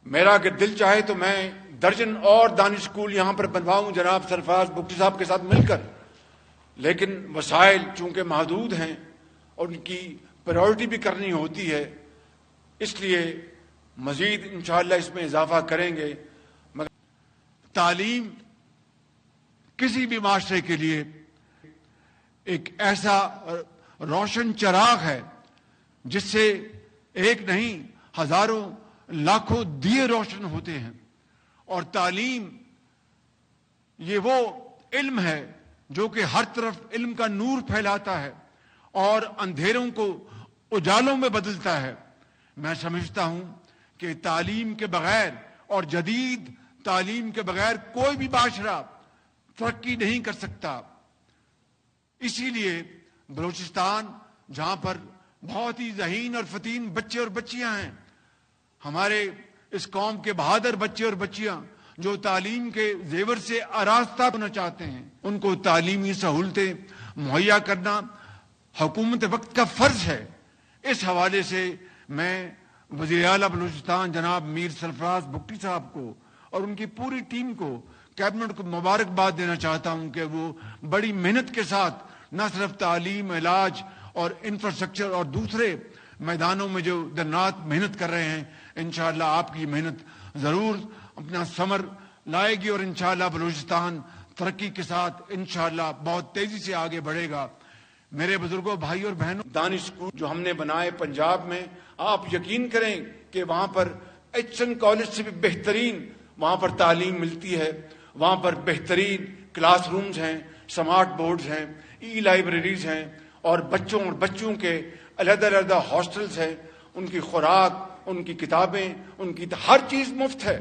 میرا اگر دل چاہے تو میں درجن اور دانش اسکول یہاں پر بنواؤں جناب سرفراز بگٹی صاحب کے ساتھ مل کر، لیکن وسائل چونکہ محدود ہیں اور ان کی پرائیورٹی بھی کرنی ہوتی ہے، اس لیے مزید انشاءاللہ اس میں اضافہ کریں گے۔ مگر تعلیم کسی بھی معاشرے کے لیے ایک ایسا روشن چراغ ہے جس سے ایک نہیں ہزاروں لاکھوں دیے روشن ہوتے ہیں، اور تعلیم یہ وہ علم ہے جو کہ ہر طرف علم کا نور پھیلاتا ہے اور اندھیروں کو اجالوں میں بدلتا ہے۔ میں سمجھتا ہوں کہ تعلیم کے بغیر اور جدید تعلیم کے بغیر کوئی بھی معاشرہ ترقی نہیں کر سکتا۔ اسی لیے بلوچستان جہاں پر بہت ہی ذہین اور فتین بچے اور بچیاں ہیں، ہمارے اس قوم کے بہادر بچے اور بچیاں جو تعلیم کے زیور سے آراستہ ہونا چاہتے ہیں، ان کو تعلیمی سہولتیں مہیا کرنا حکومت وقت کا فرض ہے۔ اس حوالے سے میں وزیر اعلیٰ بلوچستان جناب میر سرفراز بگٹی صاحب کو اور ان کی پوری ٹیم کو، کیبنٹ کو مبارکباد دینا چاہتا ہوں کہ وہ بڑی محنت کے ساتھ نہ صرف تعلیم، علاج اور انفراسٹرکچر اور دوسرے میدانوں میں جو دن رات محنت کر رہے ہیں، انشاءاللہ آپ کی محنت ضرور اپنا ثمر لائے گی اور انشاءاللہ بلوچستان ترقی کے ساتھ انشاءاللہ بہت تیزی سے آگے بڑھے گا۔ میرے بزرگوں، بھائی اور بہنوں، دانش اسکول جو ہم نے بنائے پنجاب میں، آپ یقین کریں کہ وہاں پر ایچ این کالج سے بھی بہترین وہاں پر تعلیم ملتی ہے۔ وہاں پر بہترین کلاس رومز ہیں، سمارٹ بورڈز ہیں، ای لائبریریز ہیں، اور بچوں کے علیحدہ علیحدہ ہاسٹلز ہیں۔ ان کی خوراک، ان کی کتابیں، ان کی ہر چیز مفت ہے۔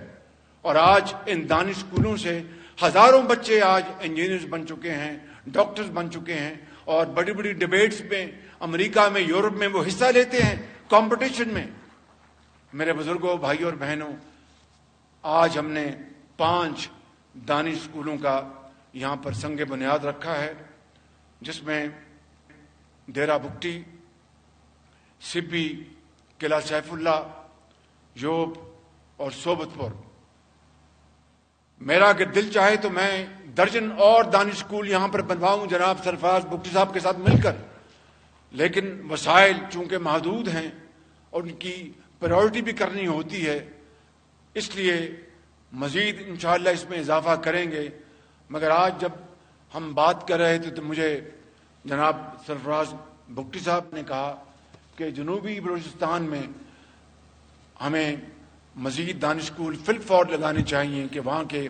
اور آج ان دانش اسکولوں سے ہزاروں بچے آج انجینئرز بن چکے ہیں، ڈاکٹرز بن چکے ہیں، اور بڑی بڑی ڈیبیٹس میں امریکہ میں، یورپ میں وہ حصہ لیتے ہیں کمپٹیشن میں۔ میرے بزرگوں، بھائی اور بہنوں، آج ہم نے 5 دانش اسکولوں کا یہاں پر سنگ بنیاد رکھا ہے، جس میں ڈیرہ بگٹی، سبی، قلعہ سیف اللہ، یوب اور صوبت پور۔ میرا اگر دل چاہے تو میں درجن اور دانش اسکول یہاں پر بنواؤں جناب سرفراز بگٹی صاحب کے ساتھ مل کر، لیکن وسائل چونکہ محدود ہیں اور ان کی پرائیورٹی بھی کرنی ہوتی ہے، اس لیے مزید انشاءاللہ اس میں اضافہ کریں گے۔ مگر آج جب ہم بات کر رہے تھے تو مجھے جناب سرفراز بگٹی صاحب نے کہا کہ جنوبی بلوچستان میں ہمیں مزید دانش اسکول فل فور لگانے چاہیے کہ وہاں کے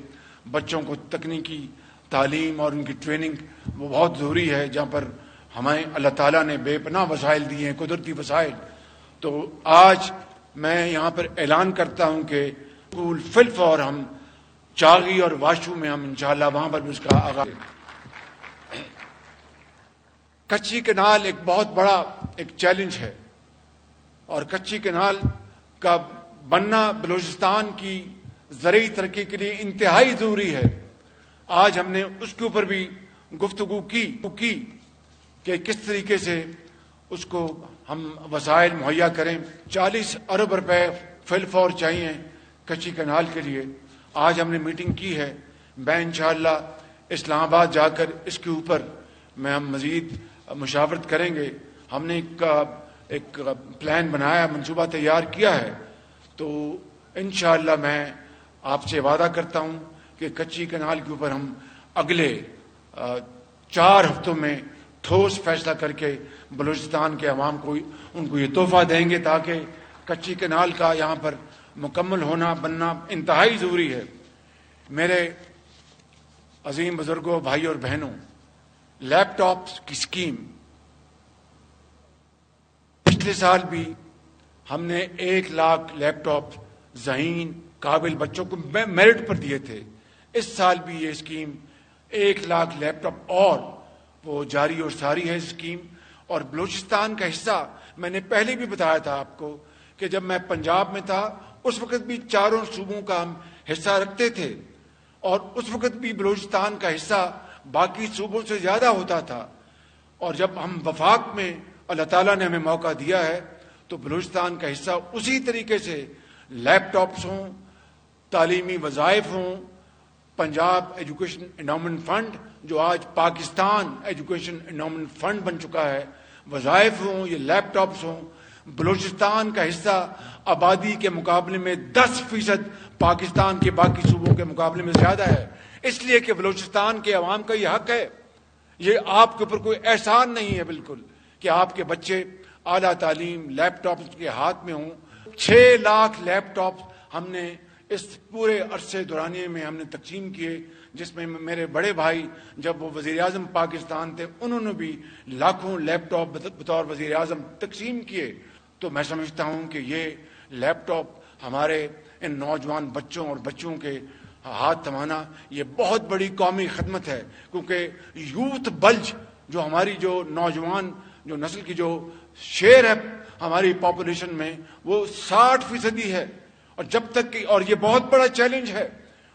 بچوں کو تکنیکی تعلیم اور ان کی ٹریننگ وہ بہت ضروری ہے، جہاں پر ہمیں اللہ تعالیٰ نے بے پناہ وسائل دیے ہیں، قدرتی وسائل۔ تو آج میں یہاں پر اعلان کرتا ہوں کہ اسکول فل فور ہم چاغی اور واشو میں ہم انشاءاللہ وہاں پر بھی اس کا آغاز۔ کچی کینال ایک بہت بڑا ایک چیلنج ہے، اور کچی کینال کا بننا بلوچستان کی زرعی ترقی کے لیے انتہائی ضروری ہے۔ آج ہم نے اس کے اوپر بھی گفتگو کی کہ کس طریقے سے اس کو ہم وسائل مہیا کریں۔ 40 ارب روپے فل فور چاہیے کچی کینال کے لیے۔ آج ہم نے میٹنگ کی ہے، میں انشاءاللہ اسلام آباد جا کر اس کے اوپر ہم مزید مشاورت کریں گے۔ ہم نے ایک پلان بنایا، منصوبہ تیار کیا ہے، تو انشاءاللہ میں آپ سے وعدہ کرتا ہوں کہ کچی کینال کے اوپر ہم اگلے 4 ہفتوں میں ٹھوس فیصلہ کر کے بلوچستان کے عوام کو ان کو یہ تحفہ دیں گے، تاکہ کچی کینال کا یہاں پر مکمل ہونا بننا انتہائی ضروری ہے۔ میرے عظیم بزرگوں، بھائی اور بہنوں، لیپ ٹاپس کی اسکیم پچھلے سال بھی ہم نے 1 لاکھ لیپ ٹاپ ذہین قابل بچوں کو میرٹ پر دیے تھے۔ اس سال بھی یہ اسکیم 1 لاکھ لیپ ٹاپ اور وہ جاری اور ساری ہے اسکیم۔ اور بلوچستان کا حصہ میں نے پہلے بھی بتایا تھا آپ کو کہ جب میں پنجاب میں تھا اس وقت بھی 4 صوبوں کا ہم حصہ رکھتے تھے، اور اس وقت بھی بلوچستان کا حصہ باقی صوبوں سے زیادہ ہوتا تھا۔ اور جب ہم وفاق میں اللہ تعالیٰ نے ہمیں موقع دیا ہے تو بلوچستان کا حصہ اسی طریقے سے لیپ ٹاپس ہوں، تعلیمی وظائف ہوں، پنجاب ایجوکیشن انڈاؤمنٹ فنڈ جو آج پاکستان ایجوکیشن انڈاؤمنٹ فنڈ بن چکا ہے، وظائف ہوں، یہ لیپ ٹاپس ہوں، بلوچستان کا حصہ آبادی کے مقابلے میں 10% پاکستان کے باقی صوبوں کے مقابلے میں زیادہ ہے، اس لیے کہ بلوچستان کے عوام کا یہ حق ہے، یہ آپ کے اوپر کوئی احسان نہیں ہے بالکل کہ آپ کے بچے اعلیٰ تعلیم لیپ ٹاپس کے ہاتھ میں ہوں۔ 6 لاکھ لیپ ٹاپس ہم نے اس پورے عرصے دورانیے میں ہم نے تقسیم کیے، جس میں میرے بڑے بھائی جب وہ وزیر اعظم پاکستان تھے انہوں نے بھی لاکھوں لیپ ٹاپ بطور وزیر اعظم تقسیم کیے۔ تو میں سمجھتا ہوں کہ یہ لیپ ٹاپ ہمارے ان نوجوان بچوں اور بچوں کے ہاتھ تھمانا یہ بہت بڑی قومی خدمت ہے، کیونکہ یوتھ بلج جو ہماری جو نوجوان جو نسل کی جو شیئر ہے ہماری پاپولیشن میں وہ 60% ہے، اور جب تک کہ اور یہ بہت بڑا چیلنج ہے،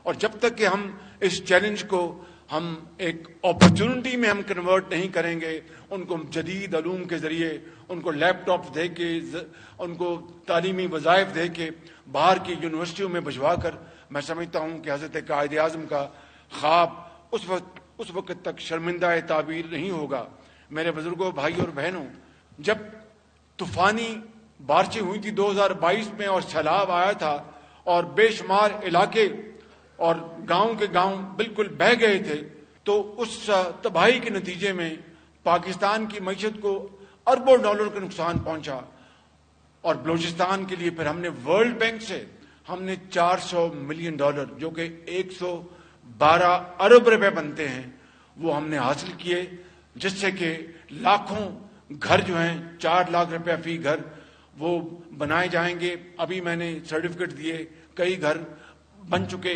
اور جب تک کہ ہم اس چیلنج کو ہم ایک اپرچونٹی میں ہم کنورٹ نہیں کریں گے، ان کو جدید علوم کے ذریعے ان کو لیپ ٹاپ دے کے ان کو تعلیمی وظائف دے کے باہر کی یونیورسٹیوں میں بھجوا کر، میں سمجھتا ہوں کہ حضرت قائد اعظم کا خواب اس وقت تک شرمندہ تعبیر نہیں ہوگا۔ میرے بزرگوں، بھائی اور بہنوں، جب طوفانی بارشیں ہوئی تھی 2022 میں اور سیلاب آیا تھا اور بے شمار علاقے اور گاؤں کے گاؤں بالکل بہہ گئے تھے، تو اس تباہی کے نتیجے میں پاکستان کی معیشت کو اربوں ڈالر کا نقصان پہنچا، اور بلوچستان کے لیے پھر ہم نے ورلڈ بینک سے ہم نے $400 ملین جو کہ 112 ارب روپے بنتے ہیں وہ ہم نے حاصل کیے، جس سے کہ لاکھوں گھر جو ہیں 4 لاکھ روپے فی گھر وہ بنائے جائیں گے۔ ابھی میں نے سرٹیفکیٹ دیے، کئی گھر بن چکے،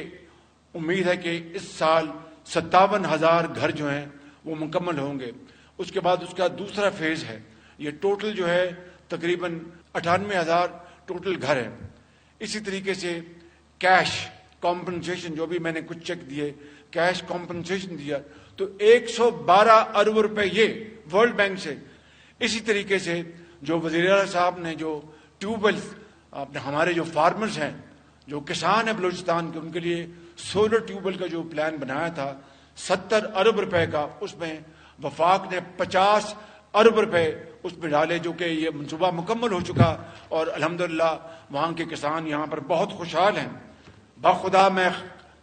امید ہے کہ اس سال 57,000 گھر جو ہیں وہ مکمل ہوں گے۔ اس کے بعد اس کا دوسرا فیز ہے، یہ ٹوٹل جو ہے تقریباً 98,000 ٹوٹل گھر ہیں۔ اسی طریقے سے کیش کمپنسیشن جو بھی میں نے کچھ چیک دیے، کیش کمپنسیشن دیا تو 112 ارب روپے یہ ورلڈ بینک سے۔ اسی طریقے سے جو وزیر اعلیٰ صاحب نے جو ٹیوب ویلز ہمارے جو فارمرز ہیں جو کسان ہیں بلوچستان کے، ان کے لیے سولر ٹیوب ویل کا جو پلان بنایا تھا 70 ارب روپے کا، اس میں وفاق نے 50 ارب روپے اس میں ڈالے، جو کہ یہ منصوبہ مکمل ہو چکا، اور الحمدللہ وہاں کے کسان یہاں پر بہت خوشحال ہیں۔ بخدا میں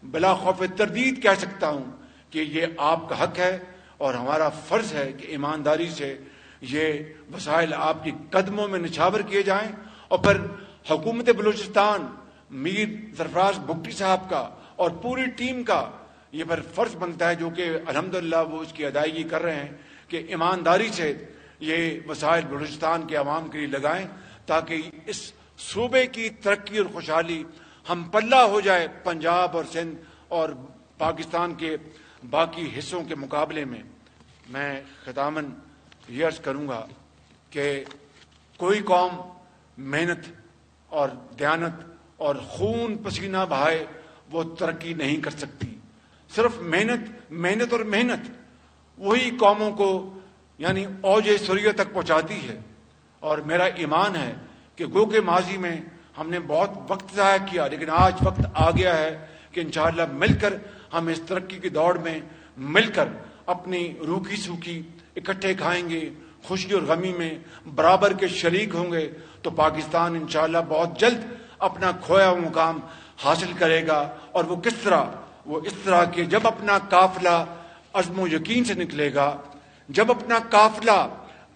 بلا خوف تردید کہہ سکتا ہوں کہ یہ آپ کا حق ہے اور ہمارا فرض ہے کہ ایمانداری سے یہ وسائل آپ کی قدموں میں نچھاور کیے جائیں، اور پھر حکومت بلوچستان میر سرفراز بگٹی صاحب کا اور پوری ٹیم کا یہ پھر فرض بنتا ہے، جو کہ الحمدللہ وہ اس کی ادائیگی کر رہے ہیں، کہ ایمانداری سے یہ وسائل بلوچستان کے عوام کے لیے لگائیں، تاکہ اس صوبے کی ترقی اور خوشحالی ہم پلہ ہو جائے پنجاب اور سندھ اور پاکستان کے باقی حصوں کے مقابلے میں۔ میں ختاماً یہ عرض کروں گا کہ کوئی قوم محنت اور دیانت اور خون پسینہ بہائے وہ ترقی نہیں کر سکتی۔ صرف محنت اور محنت وہی قوموں کو یعنی اوج سریہ تک پہنچاتی ہے، اور میرا ایمان ہے کہ گو کہ ماضی میں ہم نے بہت وقت ضائع کیا، لیکن آج وقت آ گیا ہے کہ انشاءاللہ مل کر ہم اس ترقی کی دوڑ میں مل کر اپنی روکھی سوکھی اکٹھے کھائیں گے، خوشی اور غمی میں برابر کے شریک ہوں گے، تو پاکستان انشاءاللہ بہت جلد اپنا کھویا ہوا مقام حاصل کرے گا۔ اور وہ کس طرح؟ وہ اس طرح کہ جب اپنا قافلہ عزم و یقین سے نکلے گا، جب اپنا قافلہ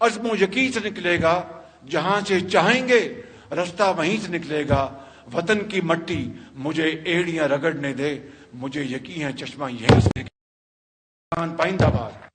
عزم و یقین سے نکلے گا، جہاں سے چاہیں گے رستہ وہیں سے نکلے گا، وطن کی مٹی مجھے ایڑیاں رگڑنے دے، مجھے یقین ہے چشمہ یہیں سے نکلے گا۔ پائندہ باد۔